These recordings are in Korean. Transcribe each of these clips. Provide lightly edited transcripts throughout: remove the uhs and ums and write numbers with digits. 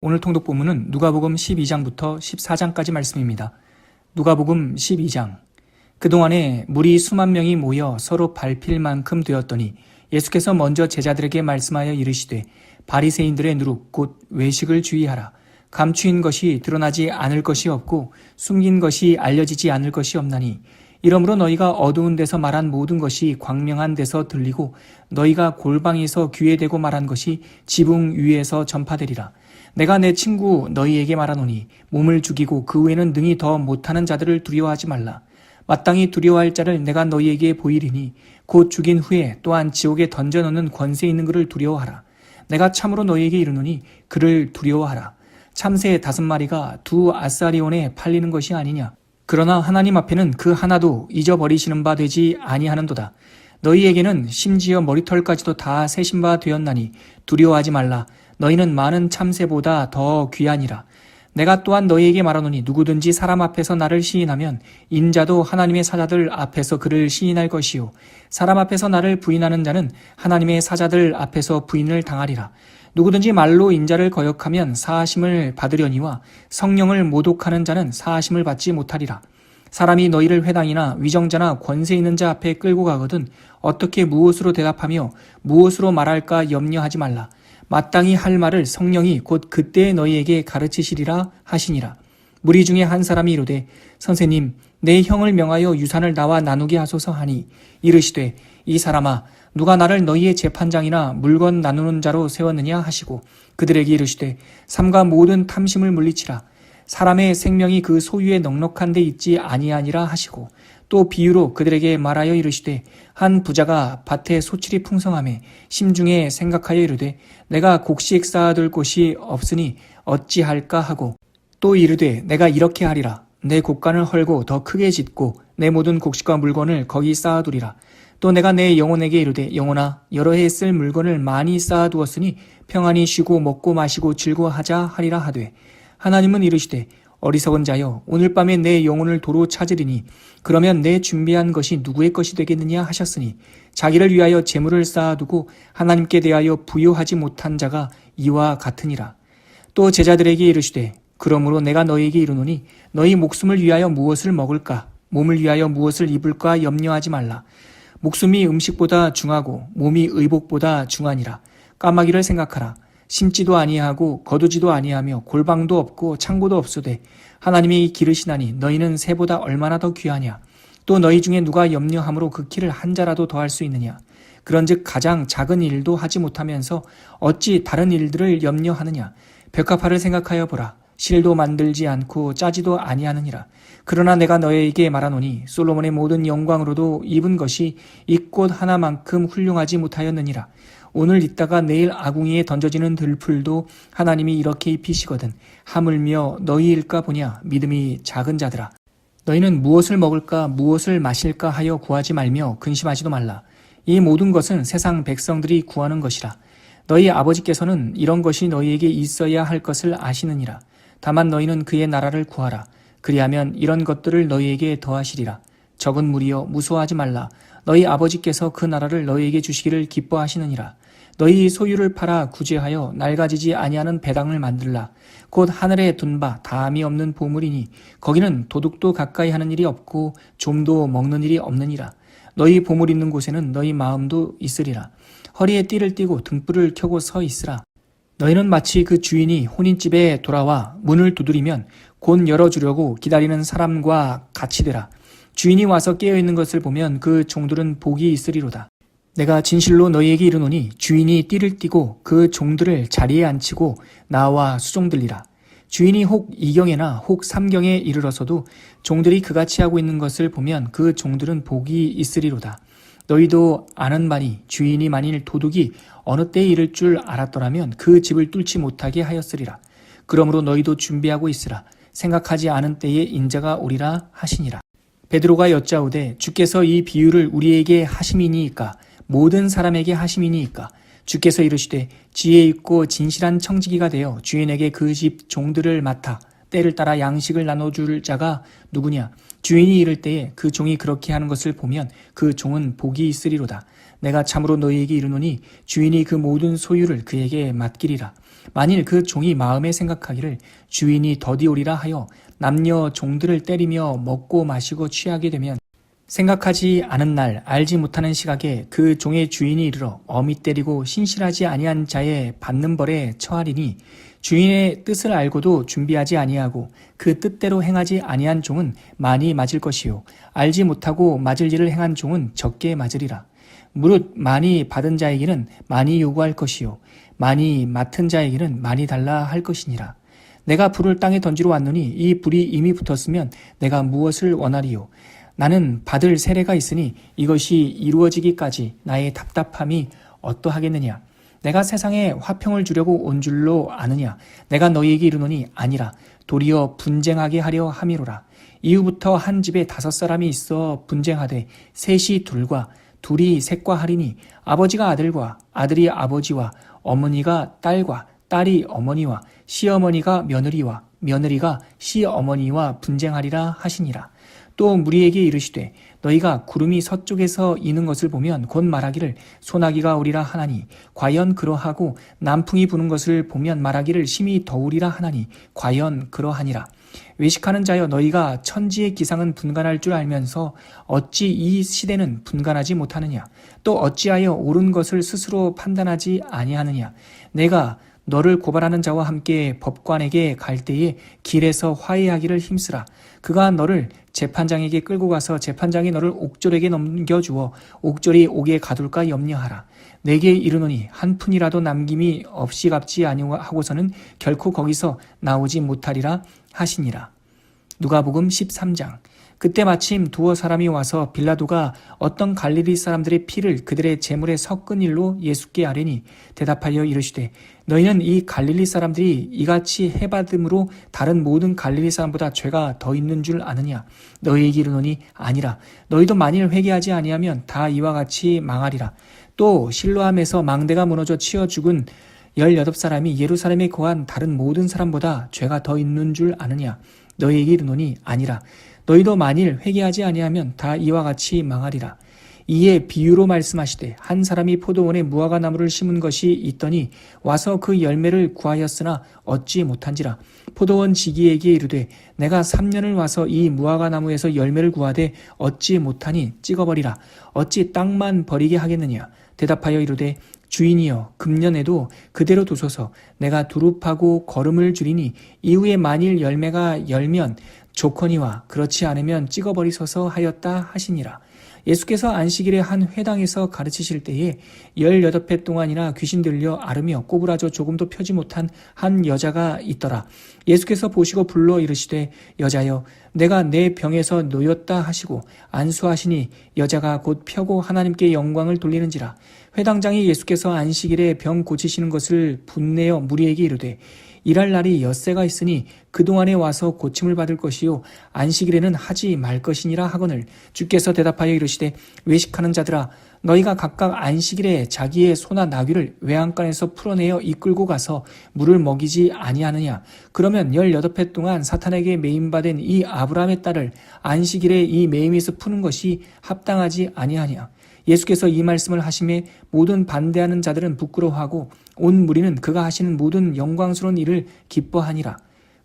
오늘 통독 본문은 누가복음 12장부터 14장까지 말씀입니다. 누가복음 12장. 그동안에 무리 수만 명이 모여 서로 밟힐 만큼 되었더니 예수께서 먼저 제자들에게 말씀하여 이르시되 바리새인들의 누룩 곧 외식을 주의하라. 감추인 것이 드러나지 않을 것이 없고 숨긴 것이 알려지지 않을 것이 없나니 이러므로 너희가 어두운 데서 말한 모든 것이 광명한 데서 들리고 너희가 골방에서 귀에 대고 말한 것이 지붕 위에서 전파되리라. 내가 내 친구 너희에게 말하노니 몸을 죽이고 그 후에는 능히 더 못하는 자들을 두려워하지 말라. 마땅히 두려워할 자를 내가 너희에게 보이리니 곧 죽인 후에 또한 지옥에 던져넣는 권세 있는 그를 두려워하라. 내가 참으로 너희에게 이르노니 그를 두려워하라. 참새 5마리가 2아사리온에 팔리는 것이 아니냐. 그러나 하나님 앞에는 그 하나도 잊어버리시는 바 되지 아니하는도다. 너희에게는 심지어 머리털까지도 다 세신 바 되었나니 두려워하지 말라. 너희는 많은 참새보다 더 귀하니라. 내가 또한 너희에게 말하노니 누구든지 사람 앞에서 나를 시인하면 인자도 하나님의 사자들 앞에서 그를 시인할 것이요 사람 앞에서 나를 부인하는 자는 하나님의 사자들 앞에서 부인을 당하리라. 누구든지 말로 인자를 거역하면 사하심을 받으려니와 성령을 모독하는 자는 사하심을 받지 못하리라. 사람이 너희를 회당이나 위정자나 권세 있는 자 앞에 끌고 가거든 어떻게 무엇으로 대답하며 무엇으로 말할까 염려하지 말라. 마땅히 할 말을 성령이 곧 그때에 너희에게 가르치시리라 하시니라. 무리 중에 한 사람이 이르되 선생님 내 형을 명하여 유산을 나와 나누게 하소서 하니 이르시되 이 사람아 누가 나를 너희의 재판장이나 물건 나누는 자로 세웠느냐 하시고 그들에게 이르시되 삼가 모든 탐심을 물리치라. 사람의 생명이 그 소유에 넉넉한 데 있지 아니하니라 하시고 또 비유로 그들에게 말하여 이르시되 한 부자가 밭에 소출이 풍성하매 심중에 생각하여 이르되 내가 곡식 쌓아둘 곳이 없으니 어찌할까 하고 또 이르되 내가 이렇게 하리라. 내 곡간을 헐고 더 크게 짓고 내 모든 곡식과 물건을 거기 쌓아두리라. 또 내가 내 영혼에게 이르되 영혼아 여러 해 쓸 물건을 많이 쌓아두었으니 평안히 쉬고 먹고 마시고 즐거워하자 하리라 하되 하나님은 이르시되 어리석은 자여 오늘 밤에 내 영혼을 도로 찾으리니 그러면 내 준비한 것이 누구의 것이 되겠느냐 하셨으니 자기를 위하여 재물을 쌓아두고 하나님께 대하여 부요하지 못한 자가 이와 같으니라. 또 제자들에게 이르시되 그러므로 내가 너희에게 이르노니 너희 목숨을 위하여 무엇을 먹을까 몸을 위하여 무엇을 입을까 염려하지 말라. 목숨이 음식보다 중하고 몸이 의복보다 중하니라. 까마귀를 생각하라. 심지도 아니하고 거두지도 아니하며 골방도 없고 창고도 없으되 하나님이 기르시나니 너희는 새보다 얼마나 더 귀하냐. 또 너희 중에 누가 염려함으로 그 키를 한 자라도 더할 수 있느냐. 그런즉 가장 작은 일도 하지 못하면서 어찌 다른 일들을 염려하느냐. 벽화파를 생각하여 보라. 실도 만들지 않고 짜지도 아니하느니라. 그러나 내가 너희에게 말하노니 솔로몬의 모든 영광으로도 입은 것이 이 꽃 하나만큼 훌륭하지 못하였느니라. 오늘 있다가 내일 아궁이에 던져지는 들풀도 하나님이 이렇게 입히시거든 하물며 너희일까 보냐. 믿음이 작은 자들아. 너희는 무엇을 먹을까 무엇을 마실까 하여 구하지 말며 근심하지도 말라. 이 모든 것은 세상 백성들이 구하는 것이라. 너희 아버지께서는 이런 것이 너희에게 있어야 할 것을 아시느니라. 다만 너희는 그의 나라를 구하라. 그리하면 이런 것들을 너희에게 더하시리라. 적은 무리여 무서워하지 말라. 너희 아버지께서 그 나라를 너희에게 주시기를 기뻐하시느니라. 너희 소유를 팔아 구제하여 낡아지지 아니하는 배당을 만들라. 곧 하늘에 둔 바 다함이 없는 보물이니 거기는 도둑도 가까이 하는 일이 없고 좀도 먹는 일이 없느니라. 너희 보물 있는 곳에는 너희 마음도 있으리라. 허리에 띠를 띠고 등불을 켜고 서 있으라. 너희는 마치 그 주인이 혼인집에 돌아와 문을 두드리면 곧 열어주려고 기다리는 사람과 같이 되라. 주인이 와서 깨어있는 것을 보면 그 종들은 복이 있으리로다. 내가 진실로 너희에게 이르노니 주인이 띠를 띠고 그 종들을 자리에 앉히고 나와 수종들리라. 주인이 혹 2경에나 혹 3경에 이르러서도 종들이 그같이 하고 있는 것을 보면 그 종들은 복이 있으리로다. 너희도 아는 바니 주인이 만일 도둑이 어느 때에 이를 줄 알았더라면 그 집을 뚫지 못하게 하였으리라. 그러므로 너희도 준비하고 있으라. 생각하지 않은 때에 인자가 오리라 하시니라. 베드로가 여짜오되 주께서 이 비유를 우리에게 하심이니이까 모든 사람에게 하심이니이까. 주께서 이르시되 지혜 있고 진실한 청지기가 되어 주인에게 그 집 종들을 맡아 때를 따라 양식을 나눠줄 자가 누구냐. 주인이 이를 때에 그 종이 그렇게 하는 것을 보면 그 종은 복이 있으리로다. 내가 참으로 너희에게 이르노니 주인이 그 모든 소유를 그에게 맡기리라. 만일 그 종이 마음에 생각하기를 주인이 더디오리라 하여 남녀 종들을 때리며 먹고 마시고 취하게 되면 생각하지 않은 날 알지 못하는 시각에 그 종의 주인이 이르러 엄히 때리고 신실하지 아니한 자의 받는 벌에 처하리니 주인의 뜻을 알고도 준비하지 아니하고 그 뜻대로 행하지 아니한 종은 많이 맞을 것이요 알지 못하고 맞을 일을 행한 종은 적게 맞으리라. 무릇 많이 받은 자에게는 많이 요구할 것이요 많이 맡은 자에게는 많이 달라 할 것이니라. 내가 불을 땅에 던지러 왔노니 이 불이 이미 붙었으면 내가 무엇을 원하리요. 나는 받을 세례가 있으니 이것이 이루어지기까지 나의 답답함이 어떠하겠느냐. 내가 세상에 화평을 주려고 온 줄로 아느냐. 내가 너희에게 이르노니 아니라 도리어 분쟁하게 하려 함이로라. 이후부터 한 집에 5사람이 있어 분쟁하되 셋이 둘과 둘이 셋과 하리니 아버지가 아들과 아들이 아버지와 어머니가 딸과 딸이 어머니와 시어머니가 며느리와 며느리가 시어머니와 분쟁하리라 하시니라. 또 무리에게 이르시되 너희가 구름이 서쪽에서 이는 것을 보면 곧 말하기를 소나기가 오리라 하나니 과연 그러하고 남풍이 부는 것을 보면 말하기를 심히 더우리라 하나니 과연 그러하니라. 외식하는 자여 너희가 천지의 기상은 분간할 줄 알면서 어찌 이 시대는 분간하지 못하느냐. 또 어찌하여 옳은 것을 스스로 판단하지 아니하느냐. 내가 너를 고발하는 자와 함께 법관에게 갈 때에 길에서 화해하기를 힘쓰라. 그가 너를 재판장에게 끌고 가서 재판장이 너를 옥졸에게 넘겨주어 옥졸이 옥에 가둘까 염려하라. 내게 이르노니 한 푼이라도 남김이 없이 갚지 아니하고서는 결코 거기서 나오지 못하리라 하시니라. 누가복음 13장. 그때 마침 두어 사람이 와서 빌라도가 어떤 갈릴리 사람들의 피를 그들의 제물에 섞은 일로 예수께 아뢰니 대답하여 이르시되 너희는 이 갈릴리 사람들이 이같이 해받음으로 다른 모든 갈릴리 사람보다 죄가 더 있는 줄 아느냐. 너희에게 이르노니 아니라. 너희도 만일 회개하지 아니하면 다 이와 같이 망하리라. 또 실로암에서 망대가 무너져 치어 죽은 18사람이 예루살렘에 거한 다른 모든 사람보다 죄가 더 있는 줄 아느냐. 너희에게 이르노니 아니라. 너희도 만일 회개하지 아니하면 다 이와 같이 망하리라. 이에 비유로 말씀하시되 한 사람이 포도원에 무화과 나무를 심은 것이 있더니 와서 그 열매를 구하였으나 얻지 못한지라. 포도원 지기에게 이르되 내가 3년을 와서 이 무화과 나무에서 열매를 구하되 얻지 못하니 찍어버리라. 어찌 땅만 버리게 하겠느냐. 대답하여 이르되 주인이여 금년에도 그대로 두소서. 내가 두릅하고 거름을 줄이니 이후에 만일 열매가 열면 좋거니와 그렇지 않으면 찍어버리소서 하였다 하시니라. 예수께서 안식일에 한 회당에서 가르치실 때에 18회 동안이나 귀신 들려 앓으며 꼬부라져 조금도 펴지 못한 한 여자가 있더라. 예수께서 보시고 불러 이르시되 여자여 내가 내 병에서 놓였다 하시고 안수하시니 여자가 곧 펴고 하나님께 영광을 돌리는지라. 회당장이 예수께서 안식일에 병 고치시는 것을 분내어 무리에게 이르되 일할 날이 엿새가 있으니 그동안에 와서 고침을 받을 것이요 안식일에는 하지 말 것이니라 하거늘 주께서 대답하여 이르시되 외식하는 자들아 너희가 각각 안식일에 자기의 소나 나귀를 외양간에서 풀어내어 이끌고 가서 물을 먹이지 아니하느냐. 그러면 18회 동안 사탄에게 매임받은 이 아브라함의 딸을 안식일에 이 매임에서 푸는 것이 합당하지 아니하냐. 예수께서 이 말씀을 하심에 모든 반대하는 자들은 부끄러워하고 온 무리는 그가 하시는 모든 영광스러운 일을 기뻐하니라.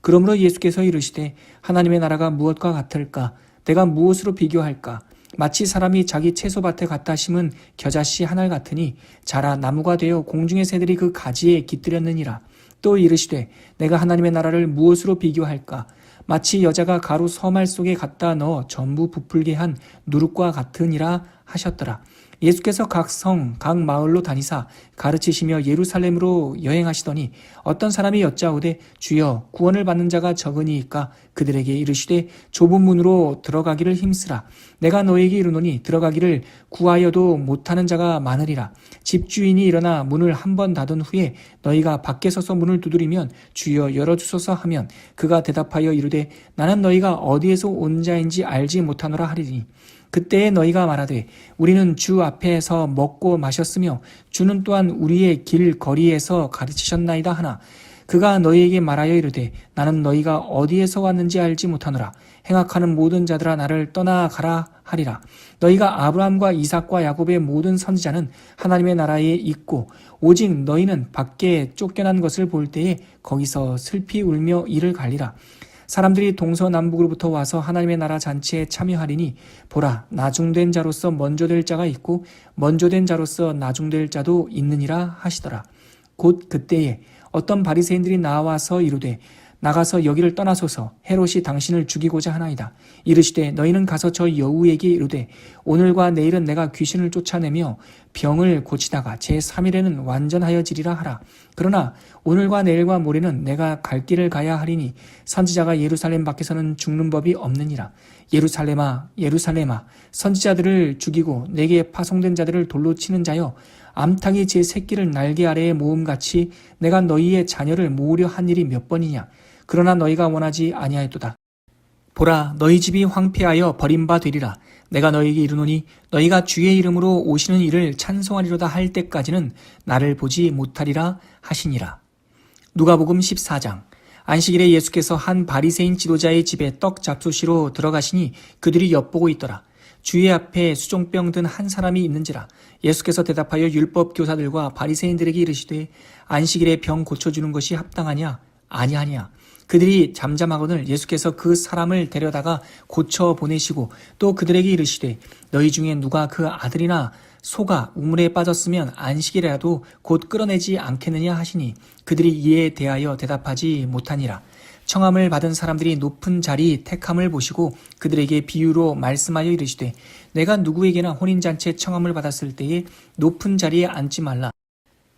그러므로 예수께서 이르시되 하나님의 나라가 무엇과 같을까? 내가 무엇으로 비교할까? 마치 사람이 자기 채소밭에 갖다 심은 겨자씨 한 알 같으니 자라 나무가 되어 공중의 새들이 그 가지에 깃들였느니라. 또 이르시되 내가 하나님의 나라를 무엇으로 비교할까? 마치 여자가 가루 서말 속에 갖다 넣어 전부 부풀게 한 누룩과 같으니라 하셨더라. 예수께서 각 성, 각 마을로 다니사 가르치시며 예루살렘으로 여행하시더니 어떤 사람이 여짜오되 주여 구원을 받는 자가 적으니이까 그들에게 이르시되 좁은 문으로 들어가기를 힘쓰라. 내가 너에게 이르노니 들어가기를 구하여도 못하는 자가 많으리라. 집주인이 일어나 문을 한 번 닫은 후에 너희가 밖에 서서 문을 두드리면 주여 열어주소서 하면 그가 대답하여 이르되 나는 너희가 어디에서 온 자인지 알지 못하노라 하리니 그때에 너희가 말하되 우리는 주 앞에서 먹고 마셨으며 주는 또한 우리의 길 거리에서 가르치셨나이다 하나 그가 너희에게 말하여 이르되 나는 너희가 어디에서 왔는지 알지 못하노라. 행악하는 모든 자들아 나를 떠나가라 하리라. 너희가 아브라함과 이삭과 야곱의 모든 선지자는 하나님의 나라에 있고 오직 너희는 밖에 쫓겨난 것을 볼 때에 거기서 슬피 울며 이를 갈리라. 사람들이 동서남북으로부터 와서 하나님의 나라 잔치에 참여하리니 보라, 나중된 자로서 먼저 될 자가 있고 먼저 된 자로서 나중될 자도 있느니라 하시더라. 곧 그때에 어떤 바리새인들이 나와서 이르되 나가서 여기를 떠나소서, 헤롯이 당신을 죽이고자 하나이다. 이르시되 너희는 가서 저 여우에게 이르되 오늘과 내일은 내가 귀신을 쫓아내며 병을 고치다가 제3일에는 완전하여지리라 하라. 그러나 오늘과 내일과 모레는 내가 갈 길을 가야 하리니 선지자가 예루살렘 밖에서는 죽는 법이 없느니라. 예루살렘아, 예루살렘아, 선지자들을 죽이고 내게 파송된 자들을 돌로 치는 자여, 암탉이 제 새끼를 날개 아래에 모음같이 내가 너희의 자녀를 모으려 한 일이 몇 번이냐. 그러나 너희가 원하지 아니하였도다. 보라, 너희 집이 황폐하여 버림바 되리라. 내가 너희에게 이르노니 너희가 주의 이름으로 오시는 이를 찬송하리로다 할 때까지는 나를 보지 못하리라 하시니라. 누가복음 14장. 안식일에 예수께서 한 바리새인 지도자의 집에 떡 잡수시러 들어가시니 그들이 엿보고 있더라. 주의 앞에 수종병 든 한 사람이 있는지라. 예수께서 대답하여 율법 교사들과 바리새인들에게 이르시되 안식일에 병 고쳐주는 것이 합당하냐? 아니하냐. 그들이 잠잠하거늘 예수께서 그 사람을 데려다가 고쳐 보내시고 또 그들에게 이르시되 너희 중에 누가 그 아들이나 소가 우물에 빠졌으면 안식일에라도 곧 끌어내지 않겠느냐 하시니 그들이 이에 대하여 대답하지 못하니라. 청함을 받은 사람들이 높은 자리 택함을 보시고 그들에게 비유로 말씀하여 이르시되 내가 누구에게나 혼인잔치에 청함을 받았을 때에 높은 자리에 앉지 말라.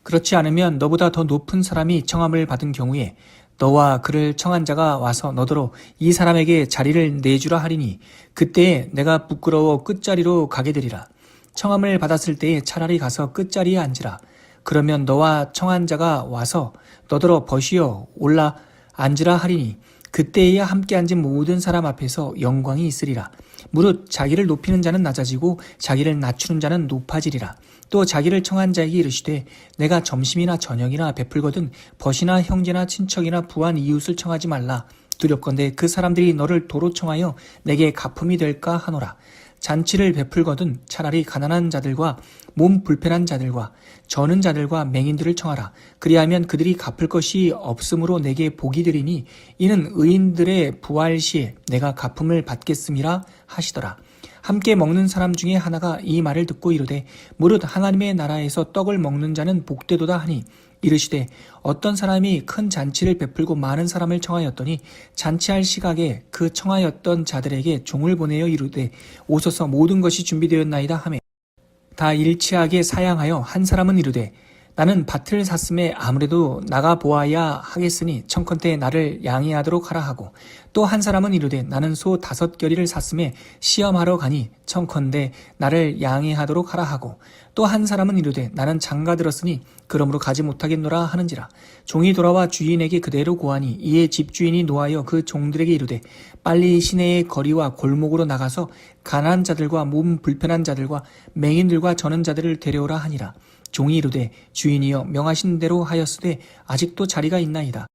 그렇지 않으면 너보다 더 높은 사람이 청함을 받은 경우에 너와 그를 청한 자가 와서 너더러 이 사람에게 자리를 내주라 하리니 그때에 내가 부끄러워 끝자리로 가게 되리라. 청함을 받았을 때에 차라리 가서 끝자리에 앉으라. 그러면 너와 청한 자가 와서 너더러 벗이어 올라 앉으라 하리니 그때에야 함께 앉은 모든 사람 앞에서 영광이 있으리라. 무릇 자기를 높이는 자는 낮아지고 자기를 낮추는 자는 높아지리라. 또 자기를 청한 자에게 이르시되 내가 점심이나 저녁이나 베풀거든 벗이나 형제나 친척이나 부한 이웃을 청하지 말라. 두렵건대 그 사람들이 너를 도로 청하여 내게 갚음이 될까 하노라. 잔치를 베풀거든 차라리 가난한 자들과 몸 불편한 자들과 저는 자들과 맹인들을 청하라. 그리하면 그들이 갚을 것이 없으므로 내게 복이 되리니 이는 의인들의 부활 시에 내가 갚음을 받겠음이라 하시더라. 함께 먹는 사람 중에 하나가 이 말을 듣고 이르되 무릇 하나님의 나라에서 떡을 먹는 자는 복되도다 하니 이르시되 어떤 사람이 큰 잔치를 베풀고 많은 사람을 청하였더니 잔치할 시각에 그 청하였던 자들에게 종을 보내어 이르되 오소서 모든 것이 준비되었나이다 하매 다 일치하게 사양하여 한 사람은 이르되 나는 밭을 샀음에 아무래도 나가 보아야 하겠으니 청컨대 나를 양해하도록 하라 하고 또 한 사람은 이르되 나는 소 5겨리를 샀음에 시험하러 가니 청컨대 나를 양해하도록 하라 하고 또 한 사람은 이르되 나는 장가 들었으니 그러므로 가지 못하겠노라 하는지라. 종이 돌아와 주인에게 그대로 고하니 이에 집주인이 노하여 그 종들에게 이르되 빨리 시내의 거리와 골목으로 나가서 가난한 자들과 몸 불편한 자들과 맹인들과 저는 자들을 데려오라 하니라. 종이 이르되 주인이여 명하신 대로 하였으되 아직도 자리가 있나이다.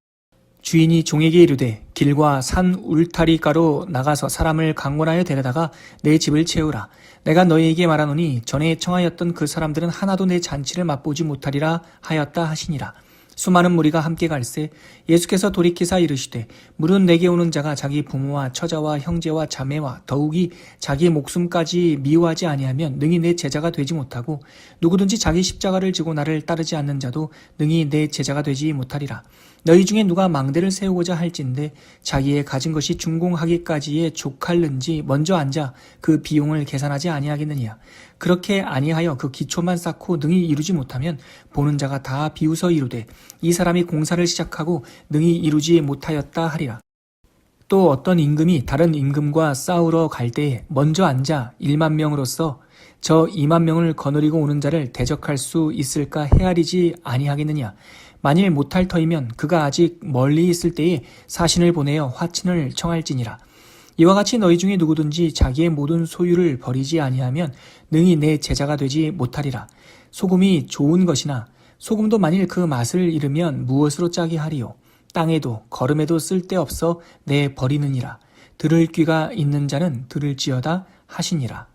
주인이 종에게 이르되 길과 산 울타리가로 나가서 사람을 강권하여 데려다가 내 집을 채우라. 내가 너희에게 말하노니 전에 청하였던 그 사람들은 하나도 내 잔치를 맛보지 못하리라 하였다 하시니라. 수많은 무리가 함께 갈새 예수께서 돌이키사 이르시되 물은 내게 오는 자가 자기 부모와 처자와 형제와 자매와 더욱이 자기 목숨까지 미워하지 아니하면 능히 내 제자가 되지 못하고 누구든지 자기 십자가를 지고 나를 따르지 않는 자도 능히 내 제자가 되지 못하리라. 너희 중에 누가 망대를 세우고자 할진대 자기의 가진 것이 준공하기까지에 족할는지 먼저 앉아 그 비용을 계산하지 아니하겠느냐. 그렇게 아니하여 그 기초만 쌓고 능히 이루지 못하면 보는 자가 다 비웃어 이르되 이 사람이 공사를 시작하고 능히 이루지 못하였다 하리라. 또 어떤 임금이 다른 임금과 싸우러 갈 때에 먼저 앉아 1만 명으로서 저 2만 명을 거느리고 오는 자를 대적할 수 있을까 헤아리지 아니하겠느냐. 만일 못할 터이면 그가 아직 멀리 있을 때에 사신을 보내어 화친을 청할지니라. 이와 같이 너희 중에 누구든지 자기의 모든 소유를 버리지 아니하면 능히 내 제자가 되지 못하리라. 소금이 좋은 것이나 소금도 만일 그 맛을 잃으면 무엇으로 짜게 하리요. 땅에도 거름에도 쓸데없어 내 버리느니라. 들을 귀가 있는 자는 들을지어다 하시니라.